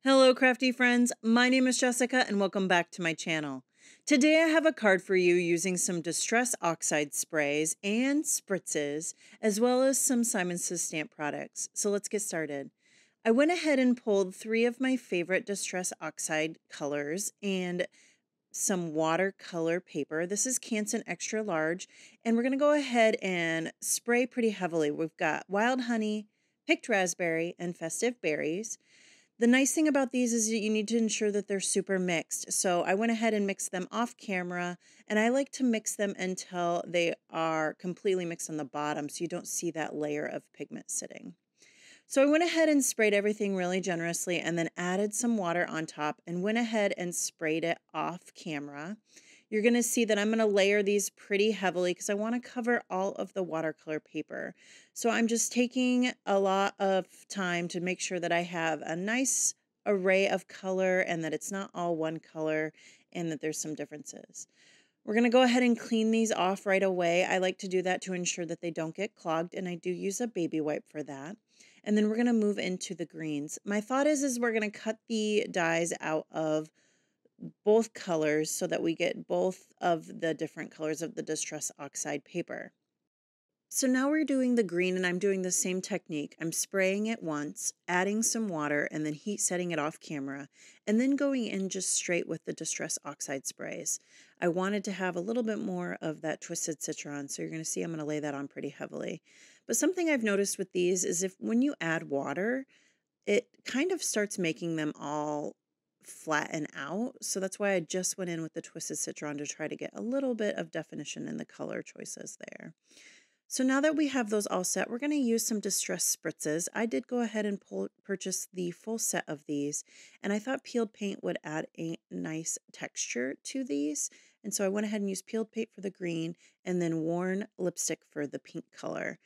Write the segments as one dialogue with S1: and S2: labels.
S1: Hello crafty friends, my name is Jessica and welcome back to my channel. Today I have a card for you using some Distress Oxide Sprays and Spritzes, as well as some Simon Says Stamp products. So let's get started. I went ahead and pulled 3 of my favorite Distress Oxide colors and some watercolor paper. This is Canson Extra Large, and we're going to go ahead and spray pretty heavily. We've got Wild Honey, Picked Raspberry, and Festive Berries. The nice thing about these is that you need to ensure that they're super mixed. So I went ahead and mixed them off camera, and I like to mix them until they are completely mixed on the bottom so you don't see that layer of pigment sitting. So I went ahead and sprayed everything really generously and then added some water on top and went ahead and sprayed it off camera. You're going to see that I'm going to layer these pretty heavily because I want to cover all of the watercolor paper. So I'm just taking a lot of time to make sure that I have a nice array of color and that it's not all one color and that there's some differences. We're going to go ahead and clean these off right away. I like to do that to ensure that they don't get clogged, and I do use a baby wipe for that. And then we're going to move into the greens. My thought is we're going to cut the dyes out of both colors so that we get both of the different colors of the Distress Oxide paper. So now we're doing the green, and I'm doing the same technique. I'm spraying it once, adding some water, and then heat setting it off camera, and then going in just straight with the Distress Oxide sprays. I wanted to have a little bit more of that twisted citron, so you're going to see I'm going to lay that on pretty heavily. But something I've noticed with these is when you add water, it kind of starts making them all flatten out. So that's why I just went in with the twisted citron to try to get a little bit of definition in the color choices there. So now that we have those all set, we're going to use some Distress Spritzes. I did go ahead and purchase the full set of these, and I thought peeled paint would add a nice texture to these. And so I went ahead and used peeled paint for the green and then worn lipstick for the pink color.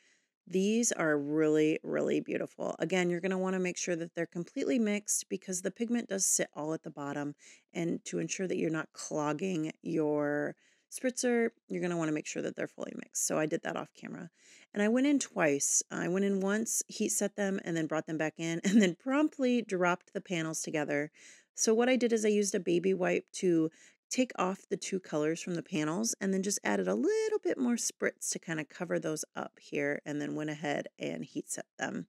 S1: These are really, really beautiful. Again, you're going to want to make sure that they're completely mixed because the pigment does sit all at the bottom, and to ensure that you're not clogging your spritzer, you're going to want to make sure that they're fully mixed. So I did that off camera. And I went in twice. I went in once, heat set them, and then brought them back in, and then promptly dropped the panels together. So what I did is I used a baby wipe to take off the 2 colors from the panels and then just added a little bit more spritz to kind of cover those up here, and then went ahead and heat set them.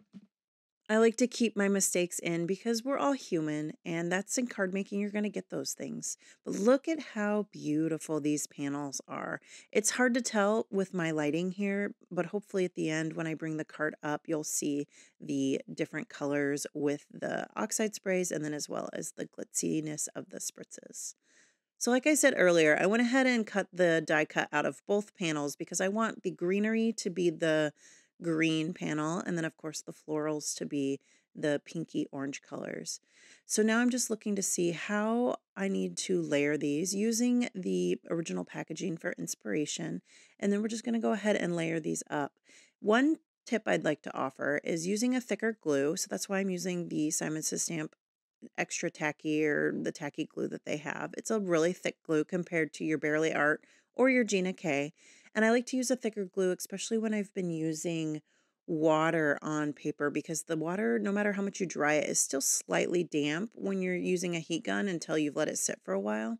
S1: I like to keep my mistakes in because we're all human, and that's in card making, you're going to get those things. But look at how beautiful these panels are. It's hard to tell with my lighting here, but hopefully at the end when I bring the card up, you'll see the different colors with the oxide sprays and then as well as the glitziness of the spritzes. So like I said earlier, I went ahead and cut the die cut out of both panels because I want the greenery to be the green panel, and then of course the florals to be the pinky orange colors. So now I'm just looking to see how I need to layer these using the original packaging for inspiration, and then we're just going to go ahead and layer these up. One tip I'd like to offer is using a thicker glue, so that's why I'm using the Simon Says Stamp extra tacky or the tacky glue that they have. It's a really thick glue compared to your Bearly Art or your Gina K. And I like to use a thicker glue, especially when I've been using water on paper, because the water, no matter how much you dry it, is still slightly damp when you're using a heat gun until you've let it sit for a while.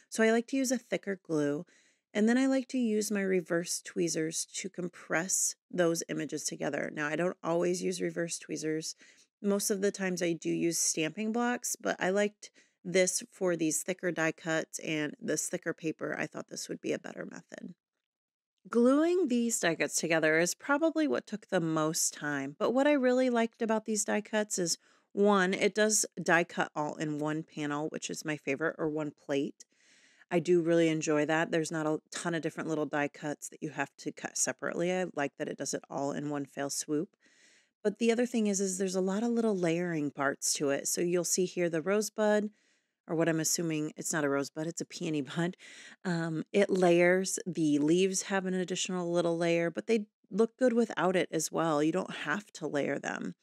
S1: So I like to use a thicker glue. And then I like to use my reverse tweezers to compress those images together. Now, I don't always use reverse tweezers. Most of the times I do use stamping blocks, but I liked this for these thicker die cuts and this thicker paper. I thought this would be a better method. Gluing these die cuts together is probably what took the most time, but what I really liked about these die cuts is, one, it does die cut all in one panel, which is my favorite, or one plate. I do really enjoy that. There's not a ton of different little die cuts that you have to cut separately. I like that it does it all in one fell swoop. But the other thing is there's a lot of little layering parts to it. So you'll see here the rosebud, or what I'm assuming, it's not a rosebud, it's a peony bud. It layers. The leaves have an additional little layer, but they look good without it as well. You don't have to layer them.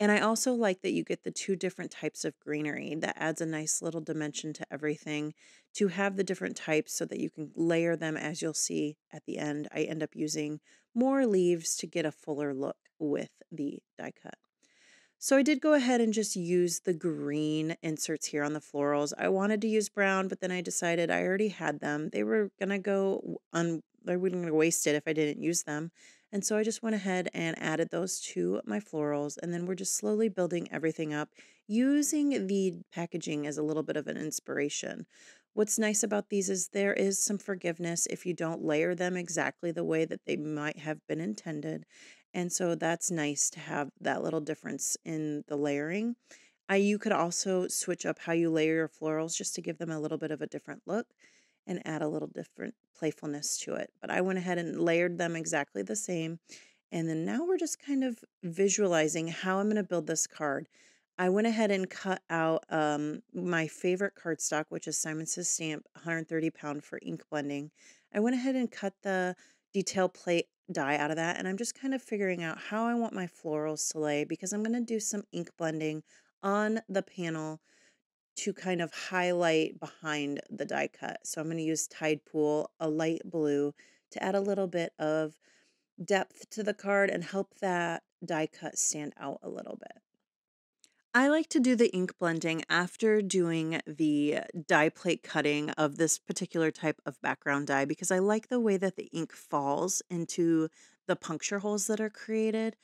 S1: And I also like that you get the 2 different types of greenery. That adds a nice little dimension to everything, to have the different types so that you can layer them. As you'll see at the end, I end up using more leaves to get a fuller look with the die cut. So I did go ahead and just use the green inserts here on the florals. I wanted to use brown, but then I decided I already had them. They were gonna go on, they were gonna waste it if I didn't use them. And so I just went ahead and added those to my florals, and then we're just slowly building everything up using the packaging as a little bit of an inspiration. What's nice about these is there is some forgiveness if you don't layer them exactly the way that they might have been intended. And so that's nice to have that little difference in the layering. You could also switch up how you layer your florals just to give them a little bit of a different look and add a little different playfulness to it. But I went ahead and layered them exactly the same. And then now we're just kind of visualizing how I'm going to build this card. I went ahead and cut out my favorite cardstock, which is Simon Says Stamp 130 pound for ink blending. I went ahead and cut the detail plate die out of that, and I'm just kind of figuring out how I want my florals to lay because I'm going to do some ink blending on the panel to kind of highlight behind the die cut. So I'm going to use Tidepool, a light blue, to add a little bit of depth to the card and help that die cut stand out a little bit. I like to do the ink blending after doing the die plate cutting of this particular type of background die because I like the way that the ink falls into the puncture holes that are created.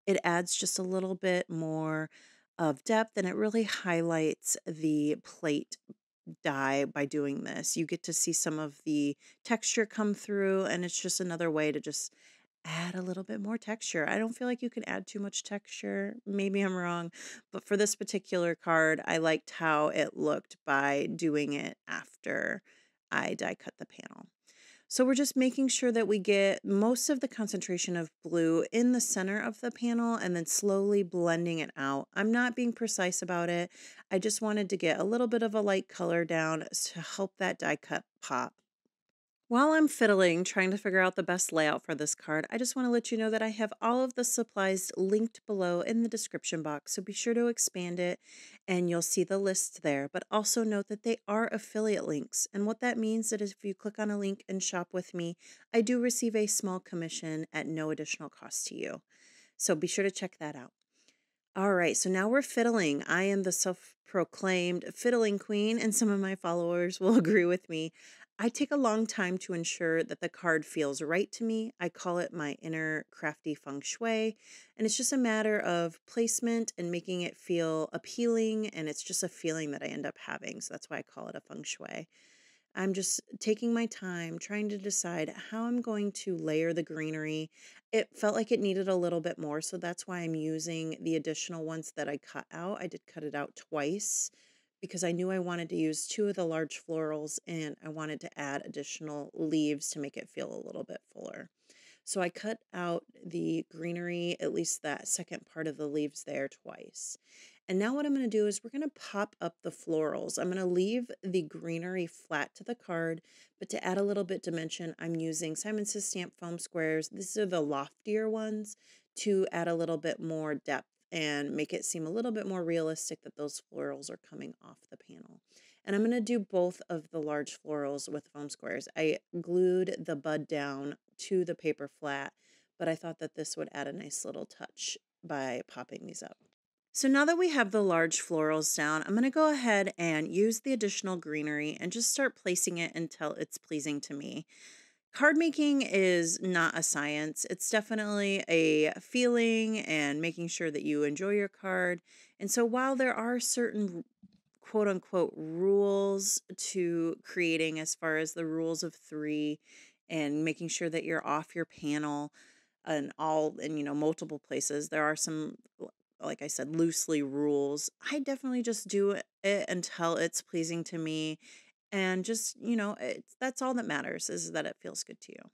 S1: It adds just a little bit more of depth and it really highlights the plate die by doing this. You get to see some of the texture come through, and it's just another way to just add a little bit more texture. I don't feel like you can add too much texture. Maybe I'm wrong, but for this particular card, I liked how it looked by doing it after I die cut the panel. So we're just making sure that we get most of the concentration of blue in the center of the panel and then slowly blending it out. I'm not being precise about it. I just wanted to get a little bit of a light color down to help that die cut pop. While I'm fiddling, trying to figure out the best layout for this card, I just want to let you know that I have all of the supplies linked below in the description box, so be sure to expand it and you'll see the list there. But also note that they are affiliate links, and what that means is if you click on a link and shop with me, I do receive a small commission at no additional cost to you. So be sure to check that out. All right, so now we're fiddling. I am the self-proclaimed fiddling queen, and some of my followers will agree with me. I take a long time to ensure that the card feels right to me. I call it my inner crafty feng shui, and it's just a matter of placement and making it feel appealing, and it's just a feeling that I end up having, so that's why I call it a feng shui. I'm just taking my time trying to decide how I'm going to layer the greenery. It felt like it needed a little bit more, so that's why I'm using the additional ones that I cut out. I did cut it out twice because I knew I wanted to use two of the large florals and I wanted to add additional leaves to make it feel a little bit fuller. So I cut out the greenery, at least that second part of the leaves there, twice. And now what I'm going to do is we're going to pop up the florals. I'm going to leave the greenery flat to the card, but to add a little bit dimension, I'm using Simon Says Stamp foam squares. These are the loftier ones to add a little bit more depth and make it seem a little bit more realistic that those florals are coming off the panel. And I'm going to do both of the large florals with foam squares. I glued the bud down to the paper flat, but I thought that this would add a nice little touch by popping these up. So now that we have the large florals down, I'm going to go ahead and use the additional greenery and just start placing it until it's pleasing to me. Card making is not a science. It's definitely a feeling and making sure that you enjoy your card. And so while there are certain quote unquote rules to creating as far as the rules of three and making sure that you're off your panel and all in multiple places, there are some, like I said, loosely rules. I definitely just do it until it's pleasing to me, and just that's all that matters, is that it feels good to you.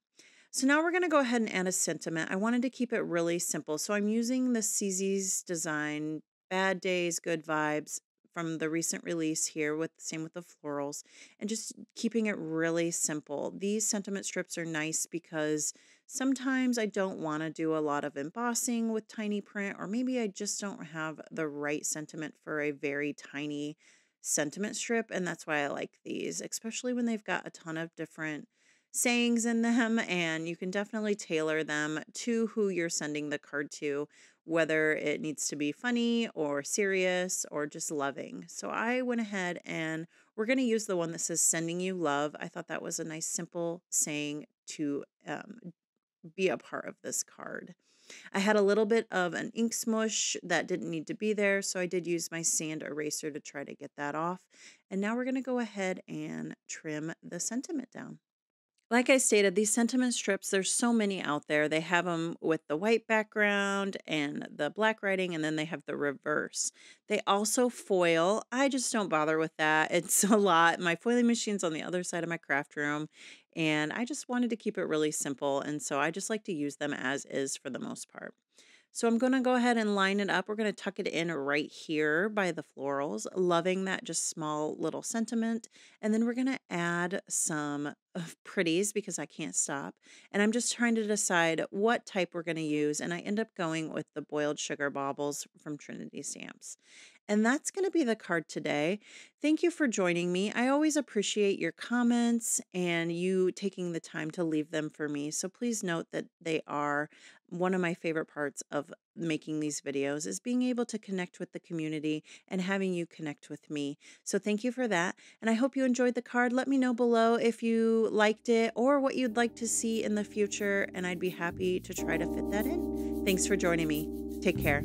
S1: So now we're going to go ahead and add a sentiment. I wanted to keep it really simple, so I'm using the CZ's design Bad Days Good Vibes from the recent release here, with same with the florals, and just keeping it really simple. These sentiment strips are nice because sometimes I don't want to do a lot of embossing with tiny print, or maybe I just don't have the right sentiment for a very tiny sentiment strip, and that's why I like these, especially when they've got a ton of different sayings in them, and you can definitely tailor them to who you're sending the card to. whether it needs to be funny or serious or just loving. So I went ahead and we're going to use the one that says sending you love. I thought that was a nice simple saying to be a part of this card. I had a little bit of an ink smush that didn't need to be there, so I did use my sand eraser to try to get that off. And now we're going to go ahead and trim the sentiment down. Like I stated, these sentiment strips, there's so many out there. They have them with the white background and the black writing, and then they have the reverse. They also foil. I just don't bother with that. It's a lot. My foiling machine's on the other side of my craft room, and I just wanted to keep it really simple, and so I just like to use them as is for the most part. So I'm going to go ahead and line it up. We're going to tuck it in right here by the florals, loving that just small little sentiment. And then we're going to add some of Pretties because I can't stop. And I'm just trying to decide what type we're going to use. And I end up going with the boiled sugar baubles from Trinity Stamps. And that's going to be the card today. Thank you for joining me. I always appreciate your comments and you taking the time to leave them for me. So please note that they are one of my favorite parts of making these videos is being able to connect with the community and having you connect with me. So thank you for that. And I hope you enjoyed the card. Let me know below if you liked it or what you'd like to see in the future. And I'd be happy to try to fit that in. Thanks for joining me. Take care.